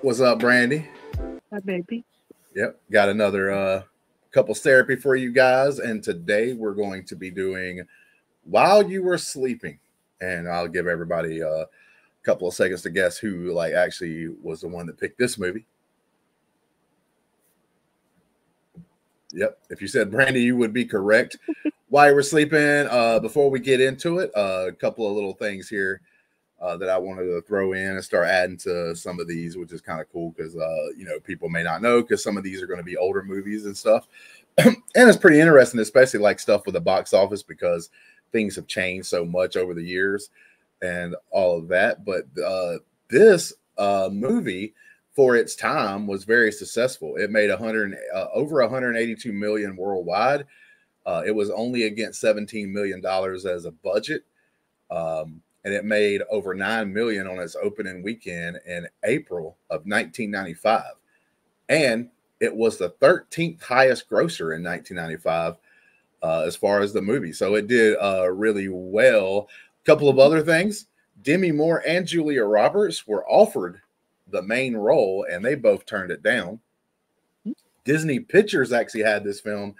What's up, Brandi? Hi, baby. Yep, got another couples therapy for you guys, and today we're going to be doing While You Were Sleeping, and I'll give everybody a couple of seconds to guess who actually was the one that picked this movie. Yep, if you said Brandi, you would be correct. While You Were Sleeping. Before we get into it, a couple of little things here that I wanted to throw in and start adding to some of these, which is kind of cool because people may not know because some of these are going to be older movies and stuff. And it's pretty interesting, especially like stuff with the box office, because things have changed so much over the years and all of that. But this movie, for its time, was very successful. It made over 182 million worldwide. It was only against $17 million as a budget. And it made over 9 million on its opening weekend in April of 1995. And it was the 13th highest grosser in 1995 as far as the movie. So it did really well. A couple of other things. Demi Moore and Julia Roberts were offered the main role, and they both turned it down. Disney Pictures actually had this film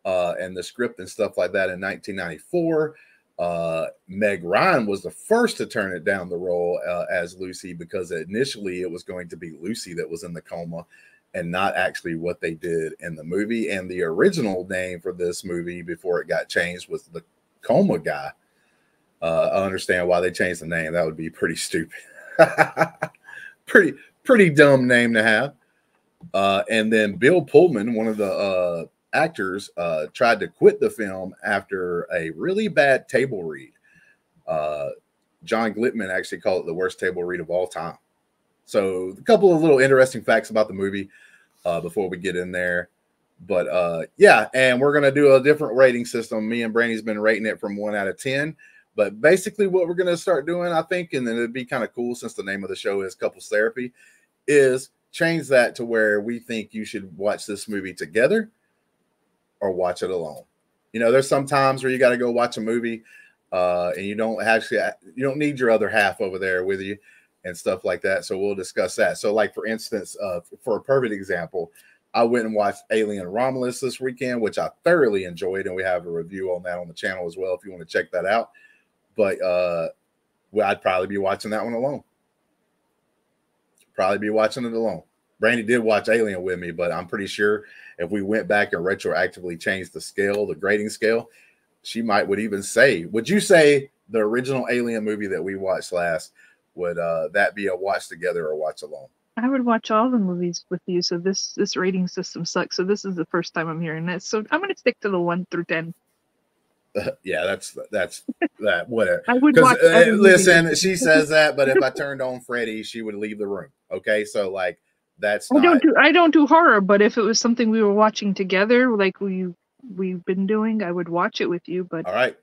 and the script and stuff like that in 1994. Meg Ryan was the first to turn it down the role as Lucy, because initially it was going to be Lucy that was in the coma and not actually what they did in the movie. And the original name for this movie before it got changed was The Coma Guy. I understand why they changed the name. That would be pretty stupid. pretty dumb name to have. And then Bill Pullman, one of the actors, tried to quit the film after a really bad table read. John Glitman actually called it the worst table read of all time. So a couple of little interesting facts about the movie before we get in there. But yeah, and we're going to do a different rating system. Me and Brandy's been rating it from 1 out of 10. But basically what we're going to start doing, I think, and then it'd be kind of cool since the name of the show is Couples Therapy, is change that to where we think you should watch this movie together or watch it alone. There's some times where you got to go watch a movie and you don't need your other half over there with you and stuff like that. So we'll discuss that. So like, for instance, for a perfect example, I went and watched Alien Romulus this weekend, which I thoroughly enjoyed. And we have a review on that on the channel as well, if you want to check that out. But I'd probably be watching that one alone. Probably be watching it alone. Brandi did watch Alien with me, but I'm pretty sure if we went back and retroactively changed the grading scale, she would even say, would you say the original Alien movie that we watched last, would that be a watch together or watch alone? I would watch all the movies with you. So this rating system sucks. So this is the first time I'm hearing this. So I'm going to stick to the 1 through 10. Yeah, that's that. Whatever. I would watch. Listen, she says that, but if I turned on Freddie, she would leave the room. Okay, so like that's. I don't do horror, but if it was something we were watching together, like we've been doing, I would watch it with you. But all right,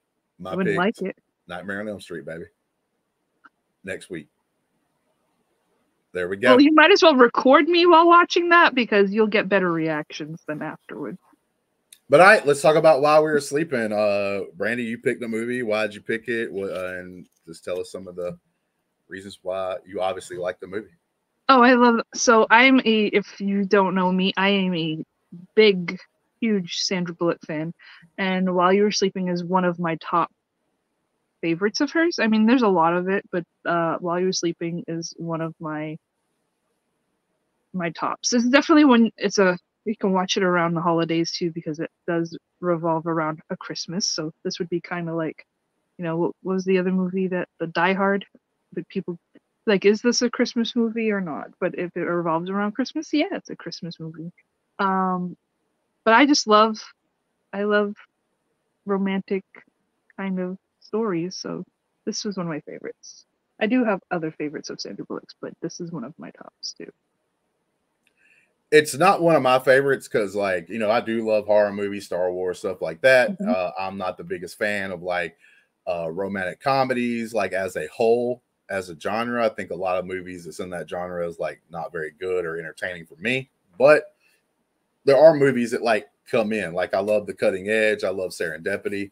I wouldn't like it. Nightmare on Elm Street, baby. Next week. There we go. Well, you might as well record me while watching that, because you'll get better reactions than afterward. But all right, let's talk about While We Were Sleeping. Brandi, you picked the movie. Why'd you pick it? And just tell us some of the reasons why you obviously like the movie. Oh, so if you don't know me, I am a big, huge Sandra Bullock fan. And While You Were Sleeping is one of my top favorites of hers. I mean, there's a lot of it, but While You Were Sleeping is one of my tops. It's definitely one. You can watch it around the holidays too, because it does revolve around a Christmas. So this would be kind of like, what was the other movie, that the Die Hard, that people like, is this a Christmas movie or not? But if it revolves around Christmas, yeah, it's a Christmas movie. But I love romantic kind of stories. So this was one of my favorites. I do have other favorites of Sandra Bullock's, but this is one of my tops too. It's not one of my favorites because, I do love horror movies, Star Wars, stuff like that. Mm-hmm. I'm not the biggest fan of romantic comedies, as a whole, as a genre. I think a lot of movies that's in that genre is not very good or entertaining for me. But there are movies that come in. I love The Cutting Edge. I love Serendipity.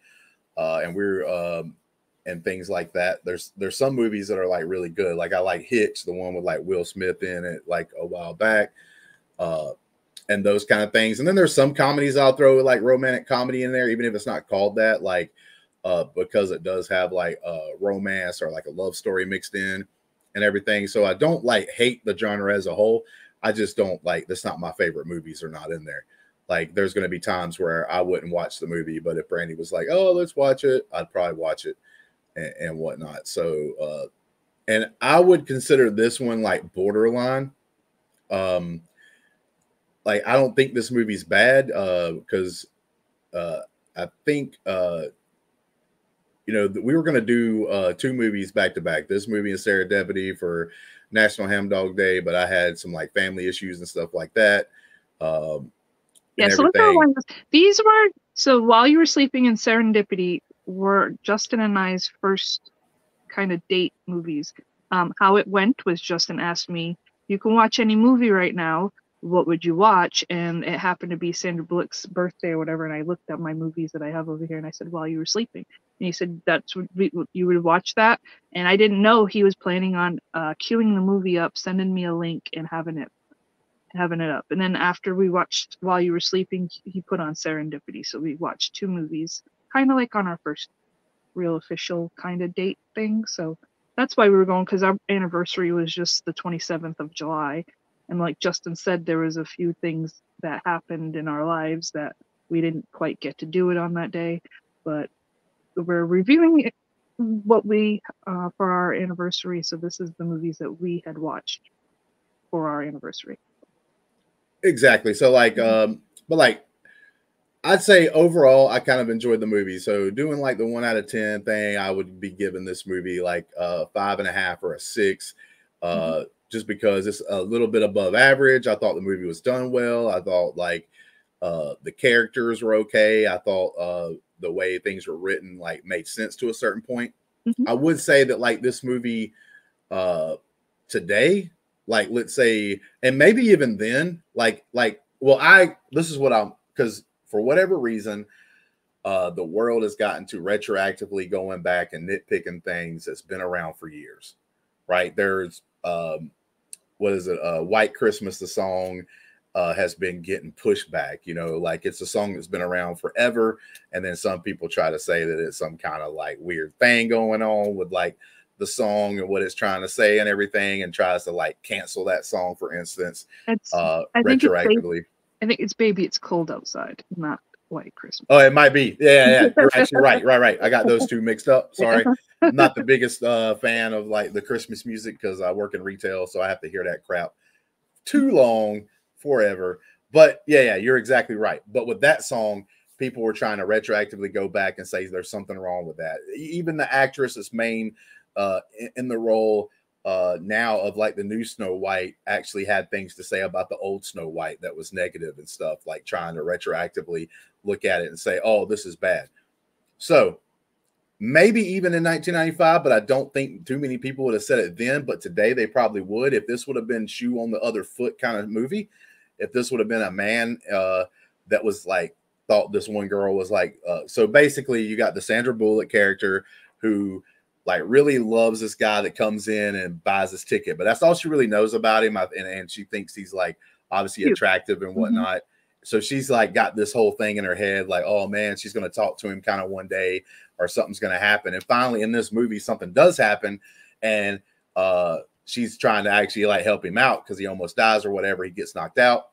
And we're and things like that. There's some movies that are like really good. Like I like Hitch, the one with like Will Smith in it, like a while back, and those kind of things. And then there's some comedies I'll throw like romantic comedy in there, even if it's not called that, like because it does have like romance or like a love story mixed in and everything. So I don't like hate the genre as a whole. I just don't like, that's not my favorite movies are not in there. Like there's going to be times where I wouldn't watch the movie, but if Brandi was like, oh, let's watch it, I'd probably watch it and whatnot. So, and I would consider this one like borderline. Like, I don't think this movie's bad because I think, you know, we were going to do 2 movies back to back, this movie and Serendipity for National Ham Dog Day, but I had some like family issues and stuff like that. Yeah, so let's go on. These were, so While You Were Sleeping and Serendipity were Justin and I's first kind of date movies. How it went was Justin asked me, you can watch any movie right now, what would you watch? And it happened to be Sandra Bullock's birthday or whatever, and I looked at my movies that I have over here and I said, While You Were Sleeping. And he said, that's what you would watch that? And I didn't know he was planning on queuing the movie up, sending me a link and having it up. And then after we watched While You Were Sleeping, he put on Serendipity. So we watched 2 movies, kind of like on our first real official kind of date thing. So that's why we were going, because our anniversary was just the 27th of July. And like Justin said, there was a few things that happened in our lives that we didn't quite get to do it on that day. But we're reviewing what we, for our anniversary. So this is the movies that we had watched for our anniversary. Exactly. So like, but like, I'd say overall, I kind of enjoyed the movie. So doing like the 1 out of 10 thing, I would be giving this movie like a 5.5 or a 6, just because it's a little bit above average. I thought the movie was done well. I thought like the characters were okay. I thought the way things were written like made sense to a certain point. I would say that like this movie today, like let's say, and maybe even then, this is what because for whatever reason, the world has gotten to retroactively going back and nitpicking things that's been around for years, right? There's, what is it? White Christmas, the song has been getting pushed back, you know, like it's a song that's been around forever. And then some people try to say that it's some kind of like weird thing going on with like the song and what it's trying to say and everything, and tries to like cancel that song, for instance, retroactively. I think it's Baby It's Cold Outside, not White Christmas. Oh, it might be. Yeah. You're actually right. I got those two mixed up. Sorry. I'm not the biggest fan of like the Christmas music because I work in retail, so I have to hear that crap too long, forever. But yeah, you're exactly right. But with that song, people were trying to retroactively go back and say there's something wrong with that. Even the actress that's main in the role now of like the new Snow White actually had things to say about the old Snow White that was negative and stuff, like trying to retroactively look at it and say, oh, this is bad. So maybe even in 1995, but I don't think too many people would have said it then, but today they probably would. If this would have been shoe on the other foot kind of movie, if this would have been a man that was like, thought this one girl was like, so basically you got the Sandra Bullock character who like really loves this guy that comes in and buys his ticket, but that's all she really knows about him. And she thinks he's like obviously attractive and whatnot. So she's like got this whole thing in her head, like, oh man, she's going to talk to him kind of one day or something's going to happen. And finally in this movie, something does happen. And she's trying to actually like help him out because he almost dies or whatever. He gets knocked out.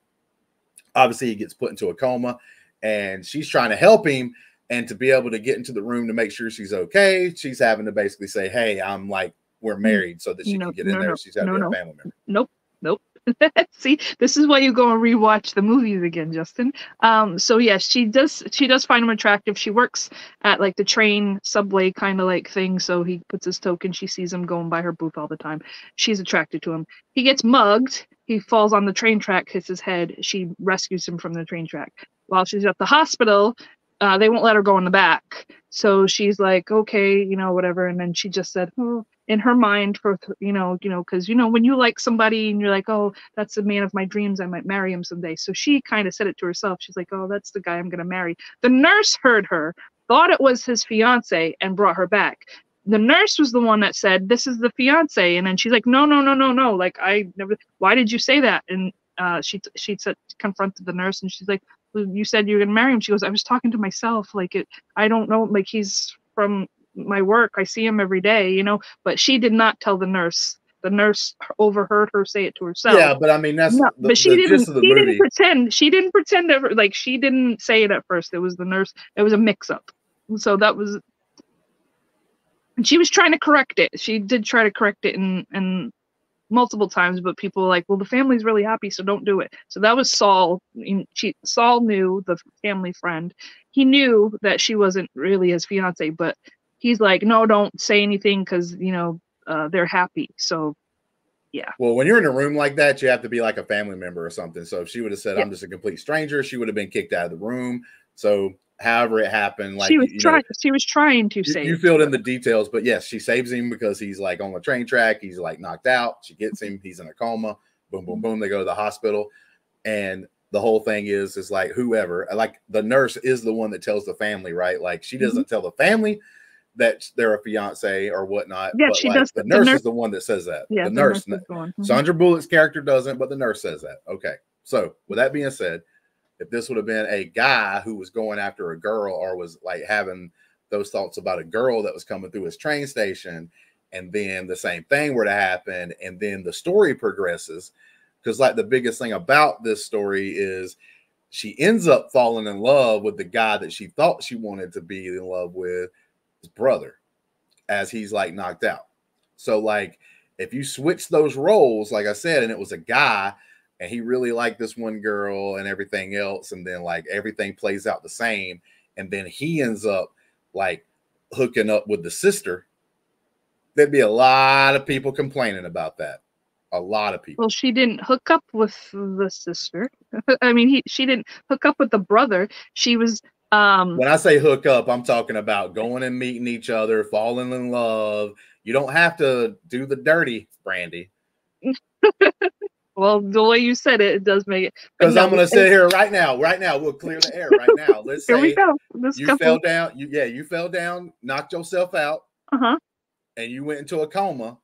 Obviously he gets put into a coma and she's trying to help him. And to be able to get into the room to make sure she's okay, she's having to basically say, hey, I'm like, we're married, so that she can get in there. She's got to be a family member. Nope. See, this is why you go and rewatch the movies again, Justin. So yes, she does find him attractive. She works at like the train subway kind of like thing. So he puts his token. She sees him going by her booth all the time. She's attracted to him. He gets mugged. He falls on the train track, hits his head. She rescues him from the train track. While she's at the hospital, they won't let her go in the back. So she's like, okay, whatever. And then she just said, oh, in her mind for, because, when you like somebody and you're like, oh, that's the man of my dreams, I might marry him someday. So she kind of said it to herself. She's like, oh, that's the guy I'm going to marry. The nurse heard her, thought it was his fiance and brought her back. the nurse was the one that said, "This is the fiance," and then she's like, "No, no, no, no, no! Like, I never. Why did you say that?" And she said, confronted the nurse, and she's like, well, "You said you were gonna marry him." She goes, "I was talking to myself. Like, I don't know. Like, he's from my work. I see him every day, you know." But she did not tell the nurse. The nurse overheard her say it to herself. Yeah, but I mean, that's no, but she didn't. gist of the movie. Didn't pretend. She didn't pretend ever. Like, she didn't say it at first. It was the nurse. It was a mix-up. So that was. And she was trying to correct it. She did try to correct it and multiple times, but people were like, well, the family's really happy, so don't do it. So that was Saul. Saul knew, the family friend. He knew that she wasn't really his fiance, but he's like, no, don't say anything because, you know, they're happy. So, yeah. Well, when you're in a room like that, you have to be like a family member or something. So if she would have said, I'm just a complete stranger, she would have been kicked out of the room. So however it happened, like she was trying to say you filled in the details, but yes, she saves him because he's like on the train track, he's like knocked out, she gets him, he's in a coma, boom, boom, boom, they go to the hospital, and the whole thing is like whoever, like the nurse is the one that tells the family, right? Like she doesn't tell the family that they're a fiance or whatnot. Yeah, but she like, does. The nurse is the one that says that. Yeah, the nurse. Sandra Bullock's character doesn't, but the nurse says that. Okay, so with that being said, if this would have been a guy who was going after a girl or was like having those thoughts about a girl that was coming through his train station, and then the same thing were to happen, and then the story progresses, because like the biggest thing about this story is she ends up falling in love with the guy that she thought she wanted to be in love with, his brother, as he's like knocked out. So like if you switch those roles, like I said, and it was a guy, and he really liked this one girl and everything else, and then like everything plays out the same, and then he ends up like hooking up with the sister, there'd be a lot of people complaining about that. A lot of people. Well, she didn't hook up with the sister. I mean, she didn't hook up with the brother. She was when I say hook up, I'm talking about going and meeting each other, falling in love. You don't have to do the dirty, Brandi. Well, the way you said it, it does make it. Because I'm going to sit here right now. Right now, we'll clear the air right now. Let's say we go. You fell down. You fell down, knocked yourself out, and you went into a coma.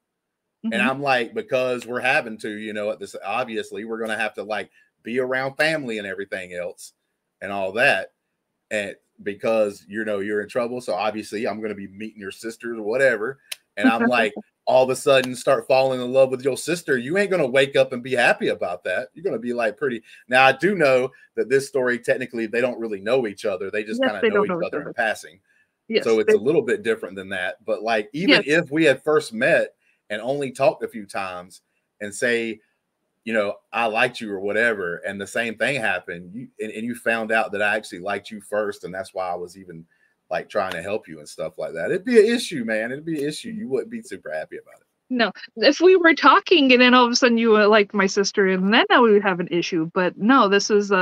And I'm like, because we're having to, you know, at this, obviously, we're going to have to like be around family and everything else and all that. And because, you know, you're in trouble. So obviously, I'm going to be meeting your sisters or whatever. And I'm like, all of a sudden start falling in love with your sister. You ain't going to wake up and be happy about that. You're going to be like pretty. Now, I do know that this story, technically, they don't really know each other. They just kind of know each other in passing. Yes, so it's a little bit different than that. But like, even if we had first met and only talked a few times and say, you know, I liked you or whatever, and the same thing happened, and you found out that I actually liked you first, and that's why I was even like trying to help you and stuff like that. It'd be an issue, man. It'd be an issue. You wouldn't be super happy about it. No, if we were talking and then all of a sudden you were like my sister, and then we would have an issue. But no, this is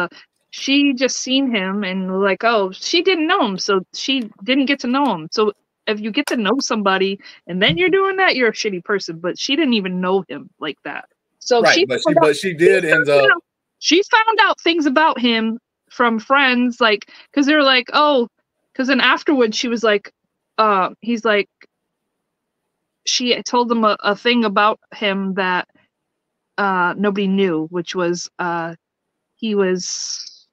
she just seen him and like, oh, she didn't know him, so she didn't get to know him. So if you get to know somebody and then you're doing that, you're a shitty person. But she didn't even know him like that. So right, she did end up. She found out things about him from friends, like because they're like, oh, because then afterwards she was like, he's like, she told them a thing about him that nobody knew, which was he was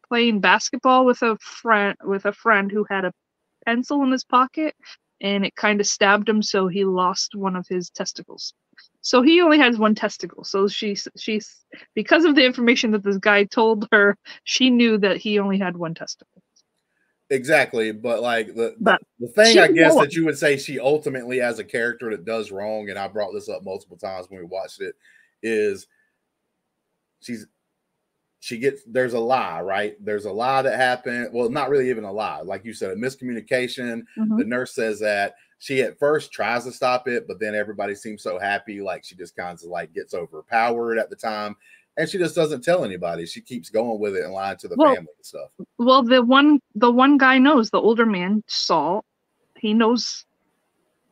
playing basketball with a friend who had a pencil in his pocket, and it kind of stabbed him, so he lost one of his testicles. So he only has one testicle. So she's because of the information that this guy told her, she knew that he only had one testicle. Exactly, but like the thing I guess that you would say she ultimately, as a character that does wrong, and I brought this up multiple times when we watched it, is there's a lie, right? There's a lie that happened. Well, not really even a lie. Like you said, a miscommunication. The nurse says that she at first tries to stop it, but then everybody seems so happy. Like she just kind of like gets overpowered at the time. And she just doesn't tell anybody. She keeps going with it and lying to the family and stuff. Well, the one guy knows, the older man, Saul, he knows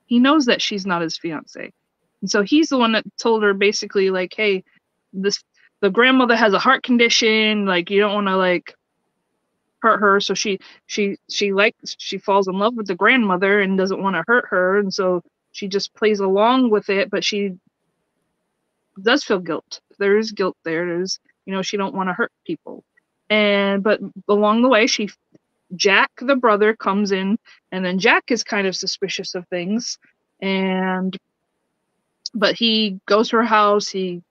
that she's not his fiance. And so he's the one that told her basically like, hey, the grandmother has a heart condition, like you don't want to like hurt her. So she falls in love with the grandmother and doesn't want to hurt her, and so she just plays along with it. But she does feel guilt. There is guilt there. There's, you know, she don't want to hurt people, but along the way, Jack the brother comes in, and then Jack is kind of suspicious of things, but he goes to her house. He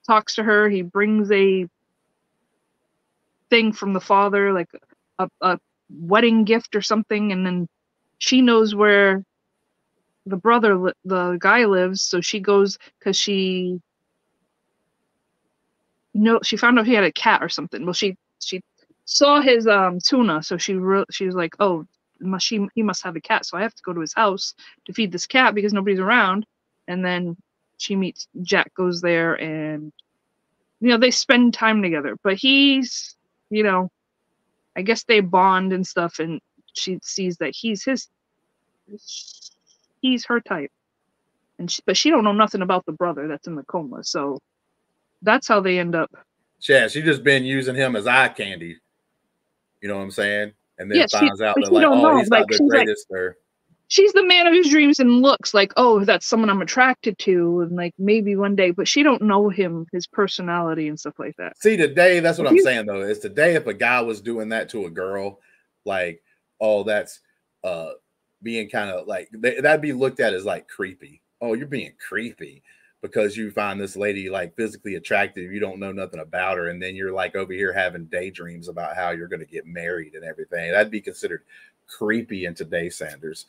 talks to her. He brings a thing from the father, like a wedding gift or something, and then she knows where the guy lives, so she goes because she found out he had a cat or something. Well, she saw his tuna, so she was like, oh, he must have a cat, so I have to go to his house to feed this cat because nobody's around. And then she meets Jack, goes there, and you know, they spend time together. But he's, you know, I guess they bond and stuff, and she sees that he's her type, but she don't know nothing about the brother that's in the coma. So that's how they end up. Yeah, she just been using him as eye candy. You know what I'm saying? And then finds out that like, oh, he's not the greatest. She's the man of his dreams and looks like, oh, that's someone I'm attracted to, and like maybe one day, but she don't know him, his personality and stuff like that. See, today, that's what I'm saying though, is today if a guy was doing that to a girl, like, oh, that's being kind of like, that'd be looked at as like creepy. Oh, you're being creepy because you find this lady like physically attractive. You don't know nothing about her. And then you're like over here having daydreams about how you're going to get married and everything. That'd be considered creepy in today's standards.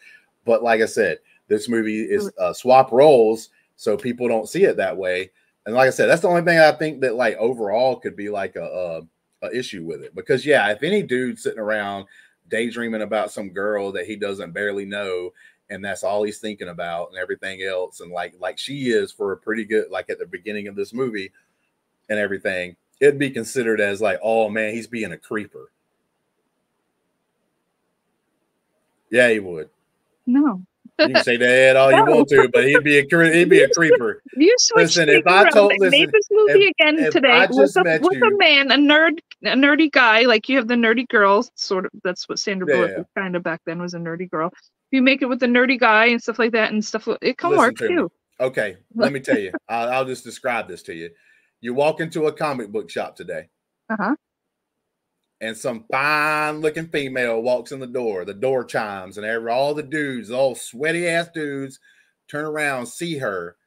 But like I said, this movie is swap roles, so people don't see it that way. And like I said, that's the only thing I think that like overall could be like a issue with it. Because yeah, if any dude sitting around daydreaming about some girl that he doesn't barely know, and that's all he's thinking about and everything else, and like she is for a pretty good, like at the beginning of this movie and everything, it'd be considered as like, oh man, he's being a creeper. Yeah, he would. No. You can say that all you want to, but he'd be a creeper. You switched. Listen, if I told, made this movie again today with a man, a nerdy guy, like you have the nerdy girl, sort of. That's what Sandra Bullock was kind of back then, was a nerdy girl. If you make it with a nerdy guy and stuff like that and stuff, it can work too. Okay, let me tell you. I'll just describe this to you. You walk into a comic book shop today. And some fine-looking female walks in the door chimes, and all the dudes, all sweaty-ass dudes, turn around, see her,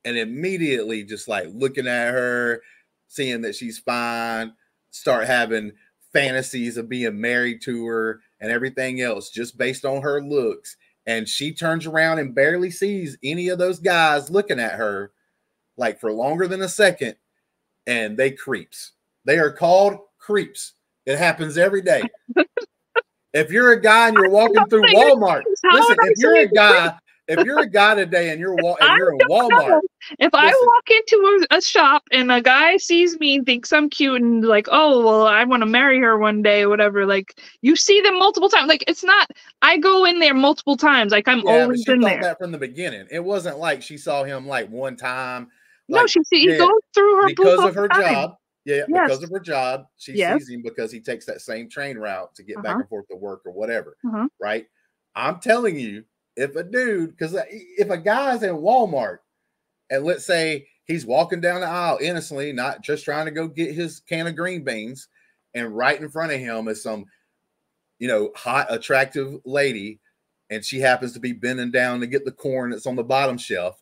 and immediately just like looking at her, seeing that she's fine, start having fantasies of being married to her and everything else just based on her looks. And she turns around and barely sees any of those guys looking at her like for longer than a second, and they creeps. They are called creeps. It happens every day. If you're a guy and you're walking through Walmart, listen, if you're a guy today and you're in Walmart. If I walk into a shop and a guy sees me and thinks I'm cute and like, oh, well, I want to marry her one day or whatever, like you see them multiple times. Like it's not, I go in there multiple times. Like I'm always in there. That from the beginning. It wasn't like she saw him like one time. Like, no, she goes through her because of her job. Yeah, because of her job, she sees him because he takes that same train route to get back and forth to work or whatever, right? I'm telling you, if a dude, because if a guy's in Walmart and let's say he's walking down the aisle innocently, not just trying to go get his can of green beans, and right in front of him is some, you know, hot, attractive lady, and she happens to be bending down to get the corn that's on the bottom shelf.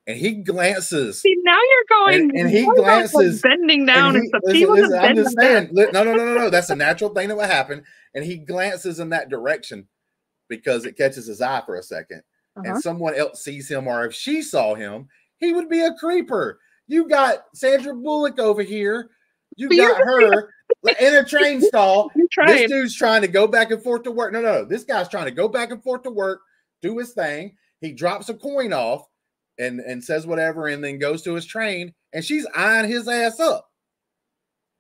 And he glances. See, now you're going. And he glances, bending down. And I'm just saying. No. That's a natural thing that would happen. And he glances in that direction because it catches his eye for a second. And someone else sees him, or if she saw him, he would be a creeper. You got Sandra Bullock over here. You got her in a train stall. This dude's trying to go back and forth to work. No. This guy's trying to go back and forth to work, do his thing. He drops a coin off. And says whatever, and then goes to his train, and she's eyeing his ass up,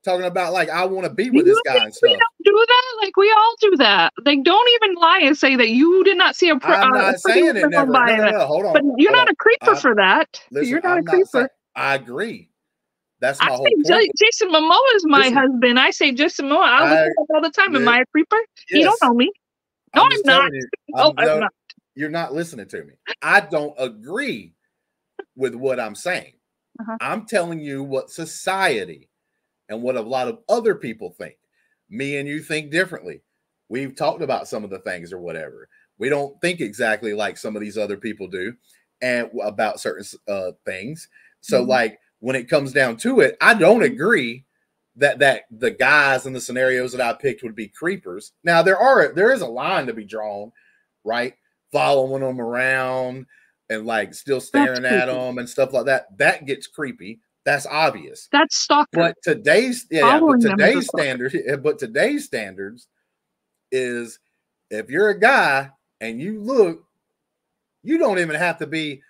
talking about like, I want to be with this guy and stuff. We don't do that, like we all do that. Like, don't even lie and say that you did not see a. I'm not saying it never. No, hold on. But you're not a creeper for that. Listen, you're not a creeper. I agree, That's I my whole say point. Jason Momoa is my husband. I say Jason Momoa. I look him up all the time. Am I a creeper? He don't know me. No, I'm just not. telling you. No, I'm not. You're not listening to me. I don't agree with what I'm saying. I'm telling you what society and what a lot of other people think. Me and you think differently. We've talked about some of the things or whatever. We don't think exactly like some of these other people do and about certain things. So like when it comes down to it, I don't agree that the guys in the scenarios that I picked would be creepers. Now there is a line to be drawn, right? Following them around and like still staring at them and stuff like that. That gets creepy. That's obvious. That's stalker. But today's standards is if you're a guy and you look, you don't even have to be.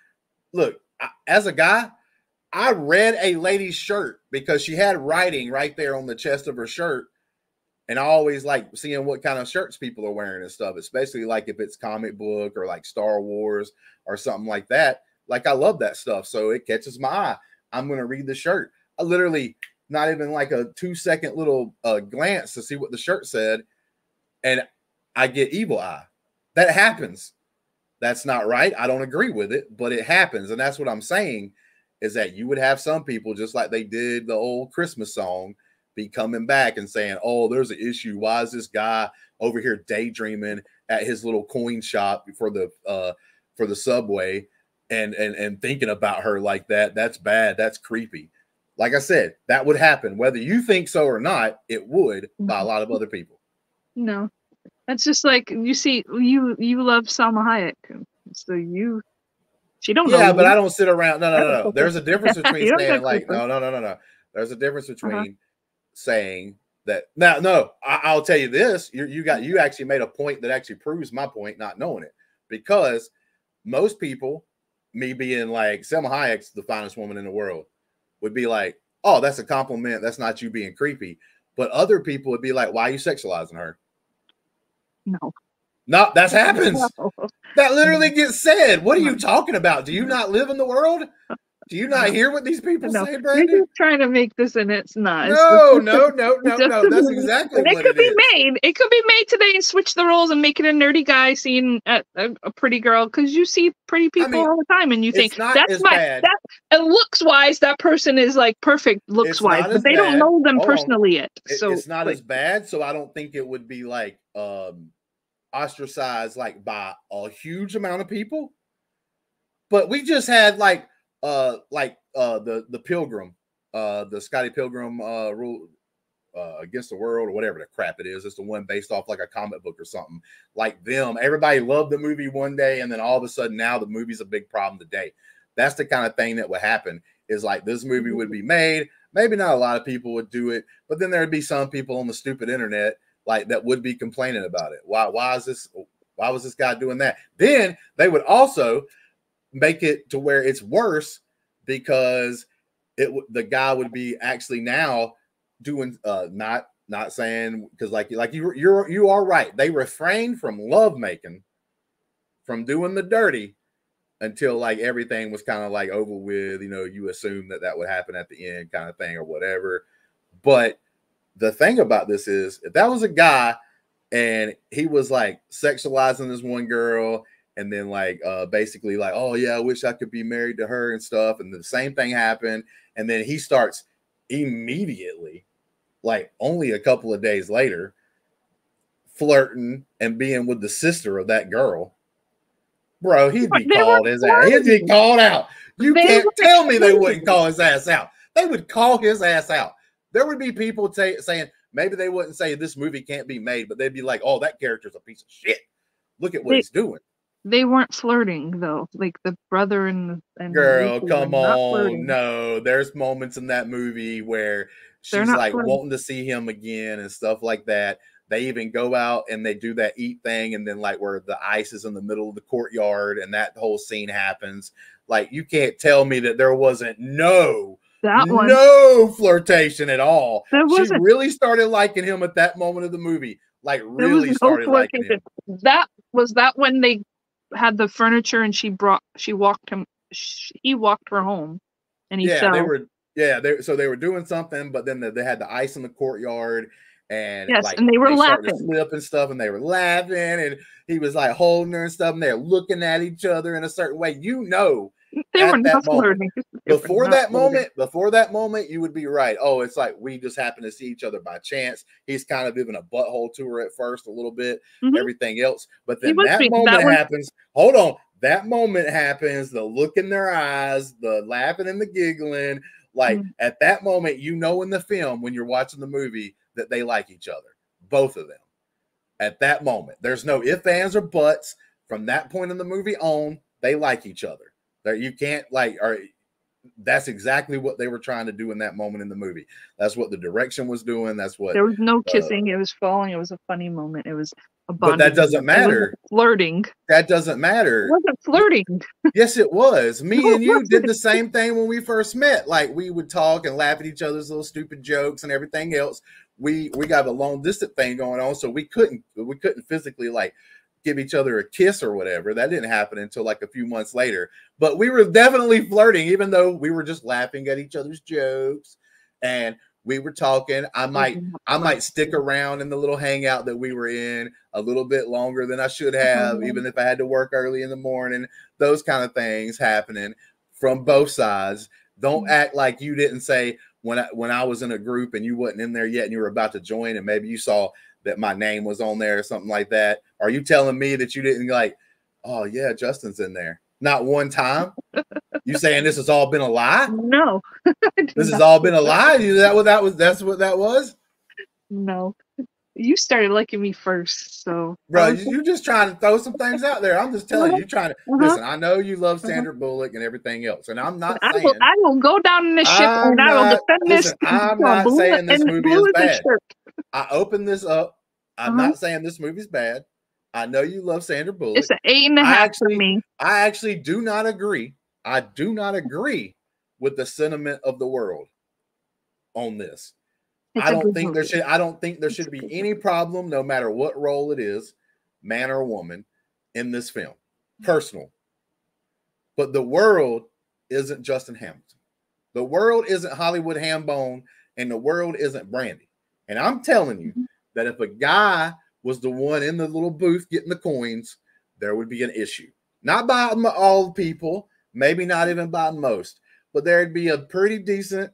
Look, as a guy, I read a lady's shirt because she had writing right there on the chest of her shirt. And I always like seeing what kind of shirts people are wearing and stuff, especially like if it's comic book or like Star Wars or something like that. Like I love that stuff. So it catches my eye. I'm going to read the shirt. I literally not even like a 2-second little glance to see what the shirt said. And I get evil eye. That happens. That's not right. I don't agree with it, but it happens. And that's what I'm saying is that you would have some people just like they did the old Christmas song be coming back and saying, oh, there's an issue. Why is this guy over here daydreaming at his little coin shop for the subway and thinking about her like that? That's bad. That's creepy. Like I said, that would happen. Whether you think so or not, it would by a lot of other people. No. That's just like you see, you love Salma Hayek, so she don't know. Yeah, but I don't sit around. No. There's a difference between saying like no. There's a difference between saying that. Now, no, I'll tell you this. You actually made a point that actually proves my point, not knowing it, because most people, me being like Salma Hayek's the finest woman in the world, would be like, oh, that's a compliment. That's not you being creepy. But other people would be like, why are you sexualizing her? No, that happens. No. That literally gets said. What are you talking about? Do you not live in the world? Do you not hear what these people say, Brandi? You're just trying to make this, and it's not. No. That's exactly what it is. It could be made today and switch the roles and make it a nerdy guy seeing a pretty girl, because you see pretty people all the time, and you think that's bad. And looks wise, that person is like perfect looks wise, but they don't know them personally yet. So it's not as bad. So I don't think it would be like ostracized like by a huge amount of people. But we just had like the Pilgrim, the Scotty Pilgrim rule against the world or whatever the crap it is. It's the one based off like a comic book or something like them. Everybody loved the movie one day, and then all of a sudden now the movie's a big problem today. That's the kind of thing that would happen. Is like this movie would be made. Maybe not a lot of people would do it, but then there'd be some people on the stupid internet like that would be complaining about it. Why was this guy doing that? Then they would also make it to where it's worse because the guy would be actually now doing not saying, because like you are right. They refrained from lovemaking, from doing the dirty until like everything was kind of like over with. You assume that would happen at the end kind of thing or whatever. But the thing about this is if that was a guy and he was like sexualizing this one girl, and then like basically like, oh yeah, I wish I could be married to her and stuff. And the same thing happened. And then he starts immediately, like only a couple of days later, flirting and being with the sister of that girl. Bro, he'd be called his ass. He'd be called out. You can't tell me they wouldn't call his ass out. They would call his ass out. There would be people saying, maybe they wouldn't say this movie can't be made, but they'd be like, oh, that character's a piece of shit. Look at what he's doing. They weren't flirting though, like the brother and girl, come on. No, there's moments in that movie where she's like wanting to see him again and stuff like that. They even go out and they do that eat thing, and then like where the ice is in the middle of the courtyard and that whole scene happens. Like you can't tell me that there wasn't no flirtation at all. She really started liking him at that moment of the movie. Like really started liking him. That when they had the furniture and he walked her home, and he fell. Yeah, so they were doing something, but then they had the ice in the courtyard, and yes, like and they were started to laughing. slip and stuff, and they were laughing, and he was like holding her and stuff, and they're looking at each other in a certain way. You know, They were at that not moment, flirting. before that moment, you would be right. Oh, it's like we just happen to see each other by chance. He's kind of giving a butthole to her at first, a little bit, everything else, but then that moment happens. Hold on. That moment happens, the look in their eyes, the laughing and the giggling. Like at that moment, you know, in the film, when you're watching the movie, that they like each other, both of them. At that moment, there's no ifs, ands, or buts. From that point in the movie on, they like each other. You can't that's exactly what they were trying to do in that moment in the movie. That's what the direction was doing. That's what there was no kissing. It was falling. It was a funny moment. It was a bonding. But that doesn't matter. Flirting. That doesn't matter. It wasn't flirting. Yes, it was. Me and you did the same thing when we first met. Like we would talk and laugh at each other's little stupid jokes and everything else. We got a long distance thing going on, so we couldn't physically like give each other a kiss or whatever. That didn't happen until like a few months later. But we were definitely flirting, even though we were just laughing at each other's jokes and we were talking. I might stick around in the little hangout that we were in a little bit longer than I should have, even if I had to work early in the morning. Those kind of things happening from both sides. Don't act like you didn't say when I was in a group and you wasn't in there yet and you were about to join and maybe you saw that my name was on there or something like that. Are you telling me that you didn't like, oh yeah, Justin's in there? Not one time. You saying this has all been a lie? No. This has all been a lie? That's what that was? No. You started liking me first, so bro, you just trying to throw some things out there. I'm just telling you, trying to listen. I know you love Sandra Bullock and everything else, and I'm not saying I will go down in this ship and I will defend this. I'm not saying this movie is bad. I opened this up. I'm not saying this movie's bad. I know you love Sandra Bullock. It's an 8.5 for me. I actually do not agree. I do not agree with the sentiment of the world on this. I don't think there should be any problem, no matter what role it is, man or woman, in this film. Personal. But the world isn't Justin Hamilton. The world isn't Hollywood Hambone, and the world isn't Brandi. And I'm telling you that if a guy was the one in the little booth getting the coins, there would be an issue. Not by all people, maybe not even by most, but there'd be a pretty decent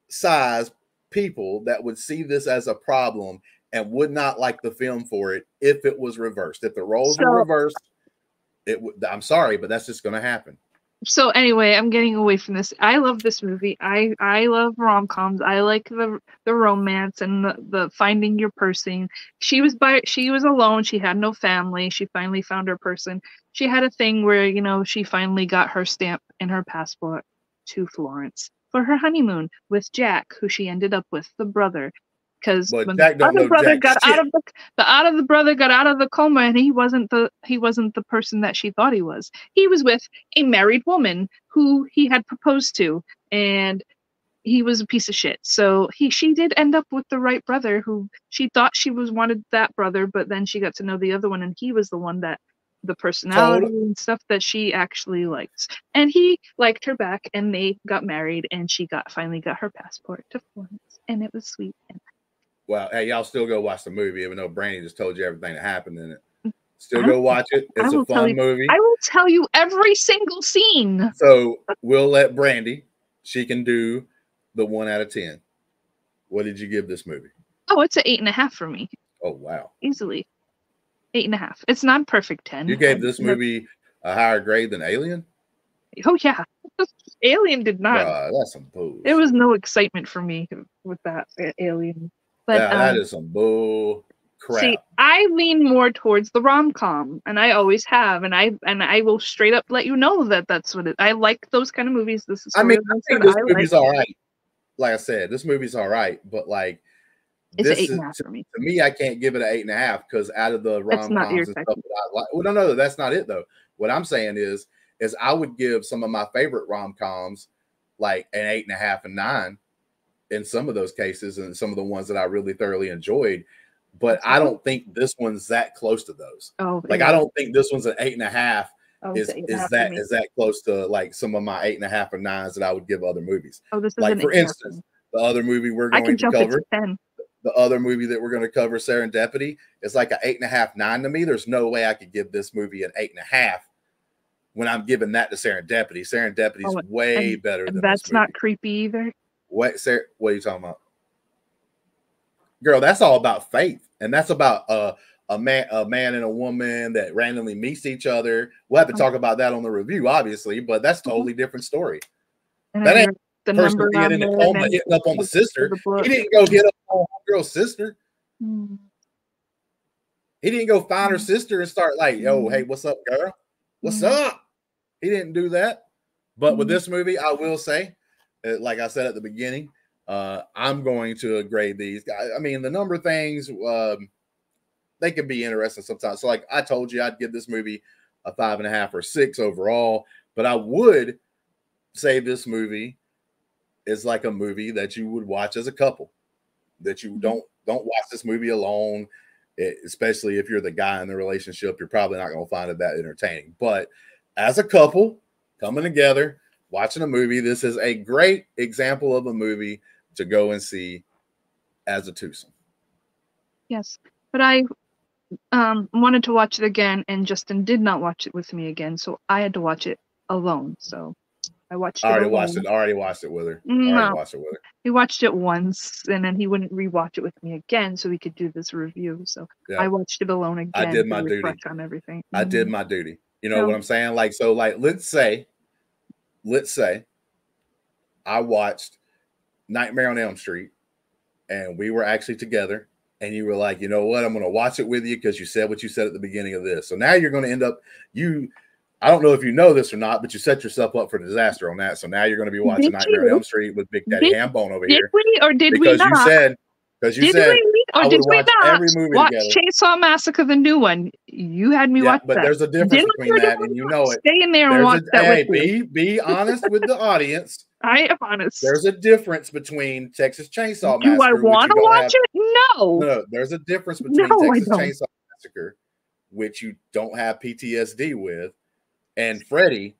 size people that would see this as a problem and would not like the film for it if it was reversed. If the roles were reversed, I'm sorry, but that's just going to happen. So anyway, I'm getting away from this. I love this movie. I love rom-coms. I like the romance and the finding your person. She was alone. She had no family. She finally found her person. She had a thing where, you know, she finally got her stamp in her passport to Florence for her honeymoon with Jack, who she ended up with, the brother. Because when the other brother got out of the coma, and he wasn't the person that she thought he was. He was with a married woman who he had proposed to, and he was a piece of shit. So she did end up with the right brother, who she thought she wanted that brother, but then she got to know the other one, and he was the one that the personality and stuff that she actually likes. And he liked her back, and they got married, and she finally got her passport to Florence, and it was sweet. Well, hey, y'all still go watch the movie, even though Brandi just told you everything that happened in it. Still go watch it. It's a fun movie. I will tell you every single scene. So we'll let Brandi. She can do the 1 out of 10. What did you give this movie? Oh, it's an 8.5 for me. Oh, wow. Easily. 8.5. It's not perfect 10. You gave this movie a higher grade than Alien? Oh, yeah. Alien did not. That's some bull. There was no excitement for me with that Alien. But that is some bull crap. See, I lean more towards the rom-com, and I always have, and I will straight up let you know that that's what I like. Those kind of movies. This is. I think this movie's all right. Like I said, this movie's all right, but like it's an 8.5 for me. To me, I can't give it an 8.5 because out of the rom-coms and stuff that I like, well, no, that's not it though. What I'm saying is I would give some of my favorite rom-coms like an 8.5 and 9. In some of those cases, and some of the ones that I really thoroughly enjoyed, but I don't think this one's that close to those. Oh, like I don't think this one's an 8.5, is that close to like some of my 8.5 or 9s that I would give other movies. Oh, this is like for instance, the other movie we're going to cover. The other movie that we're going to cover, Serendipity, is like an 8.5, 9 to me. There's no way I could give this movie an 8.5 when I'm giving that to Serendipity. Serendipity is way better than that's this movie. Not creepy either. What are you talking about? Girl, that's all about faith. And that's about a man and a woman that randomly meets each other. We'll have to talk about that on the review, obviously, but that's a totally different story. And that ain't the person being in the coma hitting up on the sister. He didn't go hit up on girl's sister. Hmm. He didn't go find her sister and start like, yo, hey, what's up, girl? What's up? He didn't do that. But with this movie, I will say, like I said at the beginning, I'm going to grade these. I mean, the number of things, they can be interesting sometimes. So like I told you, I'd give this movie a 5.5 or 6 overall, but I would say this movie is like a movie that you would watch as a couple, that you don't watch this movie alone, especially if you're the guy in the relationship. You're probably not going to find it that entertaining, but as a couple coming together, watching a movie, this is a great example of a movie to go and see as a twosome. Yes, but I wanted to watch it again, and Justin did not watch it with me again, so I had to watch it alone. So I watched. I already watched it with her. No, he watched it once, and then he wouldn't rewatch it with me again, so we could do this review. So I watched it alone again. I did my duty on everything. I did my duty. You know what I'm saying? Like, so, like, let's say I watched Nightmare on Elm Street, and we were actually together, and you were like, you know what? I'm going to watch it with you because you said what you said at the beginning of this. So now you're going to end up I don't know if you know this or not, but you set yourself up for disaster on that. So now you're going to be watching Nightmare on Elm Street with Big Daddy Hambone over here. Did we or did we not? Because you said did we not every movie watch together. Chainsaw Massacre, the new one? You had me watch but that. There's a difference between that, and you know it. Stay in there and watch that. Be honest with the audience. I am honest. There's a difference between Texas Chainsaw Massacre. Do I want to watch it? No. There's a difference between Texas Chainsaw Massacre, which you don't have PTSD with, and Freddy.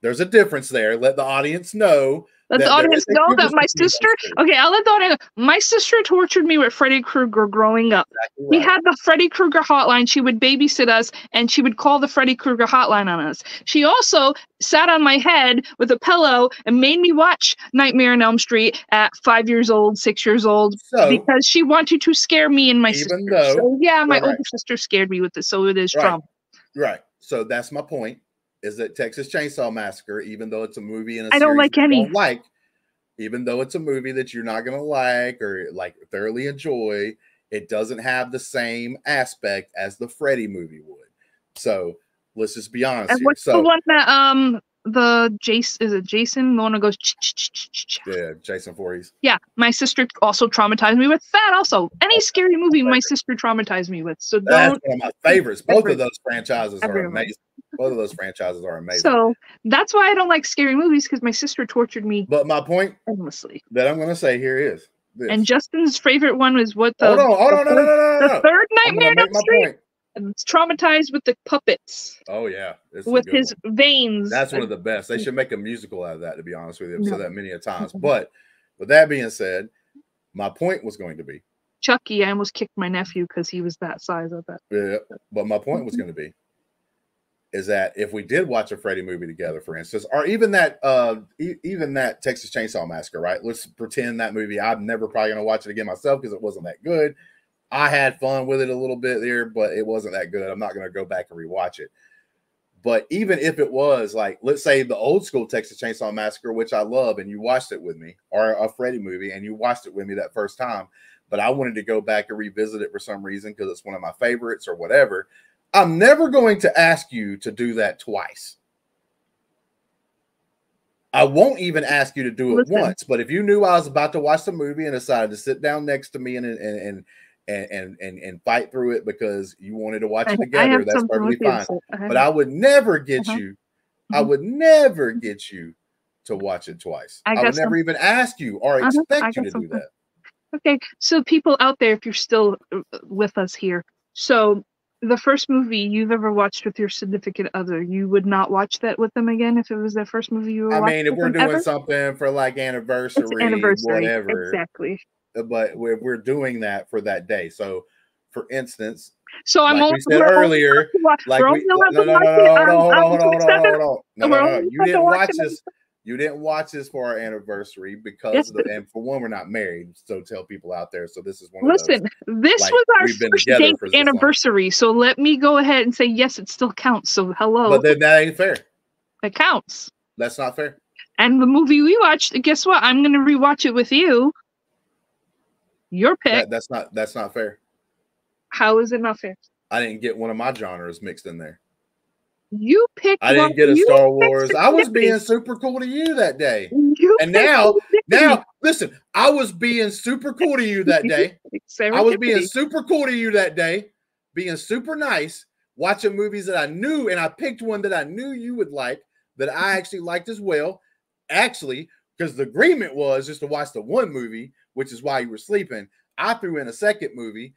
There's a difference there. Let the audience know. Let the audience know that my sister. Okay, I'll let the audience know. My sister tortured me with Freddy Krueger growing up. Exactly right. We had the Freddy Krueger hotline. She would babysit us, and she would call the Freddy Krueger hotline on us. She also sat on my head with a pillow and made me watch Nightmare on Elm Street at 5 years old, 6 years old, because she wanted to scare me and my sister. So yeah, my older sister scared me with it, so it is trauma. Right. So that's my point. Is that Texas Chainsaw Massacre, even though it's a movie and I don't like any. Even though it's a movie that you're not going to like or like thoroughly enjoy, it doesn't have the same aspect as the Freddy movie would. So let's just be honest. And what's the one that is it Jason? The one that goes yeah, Jason Voorhees. Yeah, my sister also traumatized me with that. Also, any scary movie my sister traumatized me with. So that's one of my favorites. Both of those franchises are amazing. Both of those franchises are amazing. So that's why I don't like scary movies, because my sister tortured me. But my point endlessly that I'm going to say here is this. And Justin's favorite one was what the the third Nightmare on Elm Street. It's traumatized with the puppets. Oh yeah, with his veins. That's one of the best. They should make a musical out of that. To be honest with you, I've said that many a times. But with that being said, my point was going to be Chucky. I almost kicked my nephew because he was that size of that. Yeah, but my point was going to be is that if we did watch a Freddy movie together, for instance, or even that Texas Chainsaw Massacre, right? Let's pretend that movie. I'm never probably going to watch it again myself because it wasn't that good. I had fun with it a little bit there, but it wasn't that good. I'm not going to go back and rewatch it. But even if it was like, let's say the old school Texas Chainsaw Massacre, which I love, and you watched it with me, or a Freddy movie and you watched it with me that first time, but I wanted to go back and revisit it for some reason because it's one of my favorites or whatever, I'm never going to ask you to do that twice. I won't even ask you to do it once. But if you knew I was about to watch the movie and decided to sit down next to me and fight through it because you wanted to watch it together, that's perfectly fine. But I would never get you. I would never get you to watch it twice. I would never even ask you or expect you to do that. Okay, so people out there, if you're still with us here, so the first movie you've ever watched with your significant other, you would not watch that with them again if it was their first movie you were watching? I mean, if we're doing something for like anniversary, whatever. Exactly. But we're doing that for that day. So, for instance, so I'm like we said earlier, like we hold on. No. You didn't watch this. You didn't watch this for our anniversary because and for one, we're not married. So tell people out there. So this is one of those. Listen, this was our first date anniversary. So let me go ahead and say yes, it still counts. So hello. But then that ain't fair. It counts. That's not fair. And the movie we watched, guess what? I'm gonna rewatch it with you. Your pick. That's not fair. How is it not fair? I didn't get one of my genres mixed in there. You picked. I didn't get a Star Wars. I was being super cool to you that day. And now, listen, I was being super cool to you that day. I was being super cool to you that day, being super nice, watching movies that I knew, and I picked one that I knew you would like, that I actually liked as well. Actually, because the agreement was just to watch the one movie, which is why you were sleeping. I threw in a second movie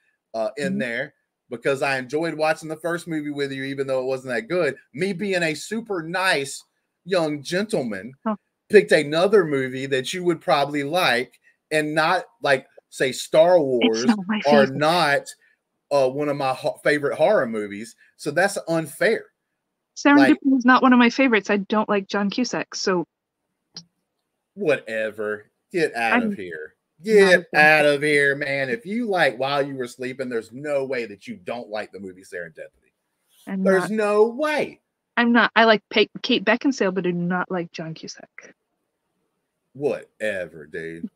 in there, because I enjoyed watching the first movie with you, even though it wasn't that good. Me being a super nice young gentleman, picked another movie that you would probably like, and not like, say, Star Wars or not one of my favorite horror movies. So that's unfair. Serendipity is not one of my favorites. I don't like John Cusack. So whatever. Get out of here. Get out of here, man. If you like While You Were Sleeping, there's no way that you don't like the movie Serendipity. There's no way. I'm not. I like Kate Beckinsale, but I do not like John Cusack. Whatever, dude.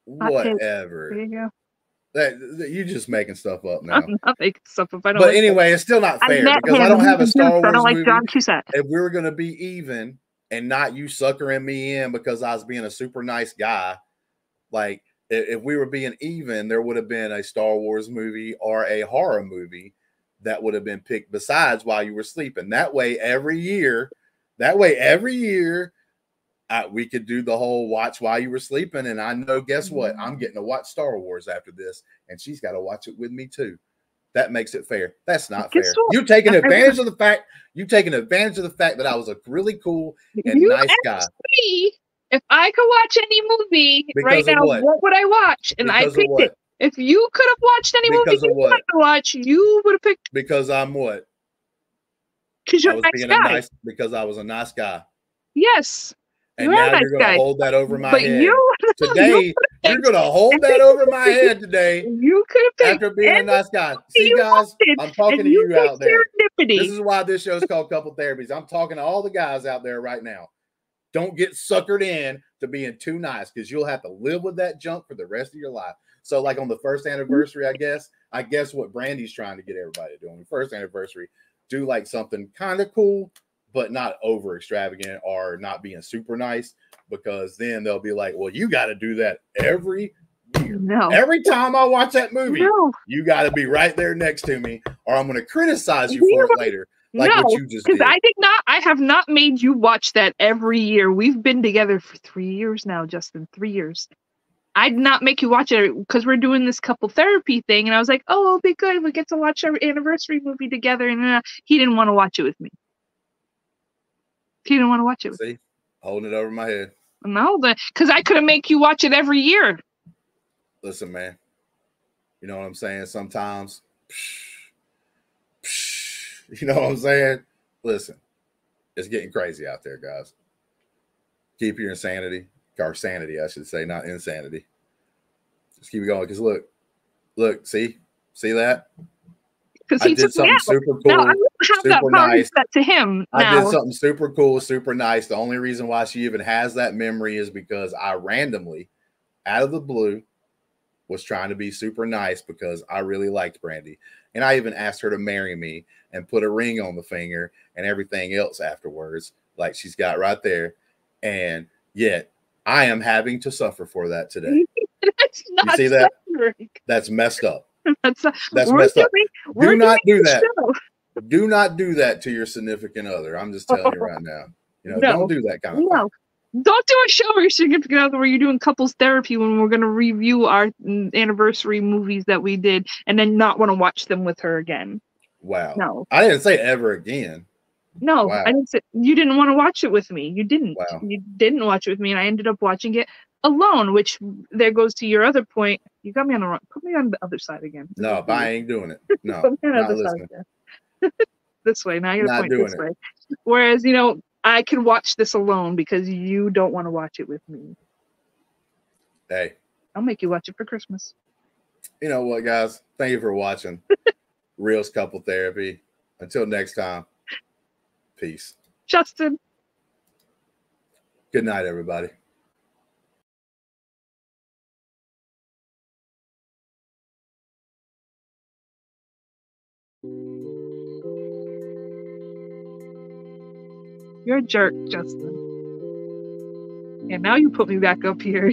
Whatever. There you go. You're just making stuff up now. I'm not making stuff up. But anyway, it's still not fair because I don't have a Star Wars movie. I don't like John Cusack. If we were going to be even and not you suckering me in because I was being a super nice guy, like, if we were being even, there would have been a Star Wars movie or a horror movie that would have been picked besides While You Were Sleeping. That way, every year, we could do the whole watch While You Were Sleeping. And I know, guess what? I'm getting to watch Star Wars after this, and she's got to watch it with me too. That makes it fair. That's not fair. You taking advantage of the fact. You taking advantage of the fact that I was a really cool and nice guy. If I could watch any movie right now, what would I watch? And I picked it. If you could have watched any movie you wanted to watch, you would have picked. Because I'm what? Because you're a nice guy. Because I was a nice guy. Yes. And now you're going to hold that over my head. Today, you're going to hold that over my head today. You could have picked. After being a nice guy. See, guys, I'm talking to you out there. This is why this show is called Couple Therapies. I'm talking to all the guys out there right now. Don't get suckered in to being too nice, because you'll have to live with that junk for the rest of your life. So, like on the first anniversary, I guess what Brandi's trying to get everybody to do on the first anniversary, do like something kind of cool, but not over extravagant or not being super nice, because then they'll be like, well, you got to do that every year. No. Every time I watch that movie, you got to be right there next to me, or I'm going to criticize you for it later. Like what you just did. Because I have not made you watch that every year. We've been together for 3 years now, Justin. 3 years. I'd not make you watch it because we're doing this couple therapy thing. And I was like, oh, it'll be good. We get to watch our anniversary movie together. And he didn't want to watch it with me. He didn't want to watch it with me. See? Holding it over my head. No, because I couldn't make you watch it every year. Listen, man. You know what I'm saying? Sometimes... You know what I'm saying? Listen, it's getting crazy out there, guys. Keep your insanity, or sanity, I should say, not insanity. Just keep it going. Because look, see that? Because I did something super cool, now, I don't have super that power nice. Set to him. I did something super cool, super nice. The only reason why she even has that memory is because I randomly, out of the blue, was trying to be super nice because I really liked Brandi. And I even asked her to marry me and put a ring on the finger and everything else afterwards, like she's got right there. And yet I am having to suffer for that today. That's not you see that? suffering. That's messed up. That's messed up. Do not do that. Do not do that to your significant other. I'm just telling you right now. You know, don't do that kind of thing. Don't do a show with your significant other where you're doing couples therapy when we're going to review our anniversary movies that we did and then not want to watch them with her again. Wow. No. I didn't say ever again. No, Wow. I didn't say you didn't want to watch it with me. You didn't. Wow. You didn't watch it with me, and I ended up watching it alone, which there goes to your other point. You got me on the wrong. Put me on the other side again. No, but I ain't doing it. No, Put me on the not other listening. side again. This way. Now I got to point this it. way. Whereas, you know, I can watch this alone because you don't want to watch it with me. Hey. I'll make you watch it for Christmas. You know what, guys? Thank you for watching Reels Couple Therapy. Until next time, peace. Justin. Good night, everybody. You're a jerk, Justin. And now you put me back up here.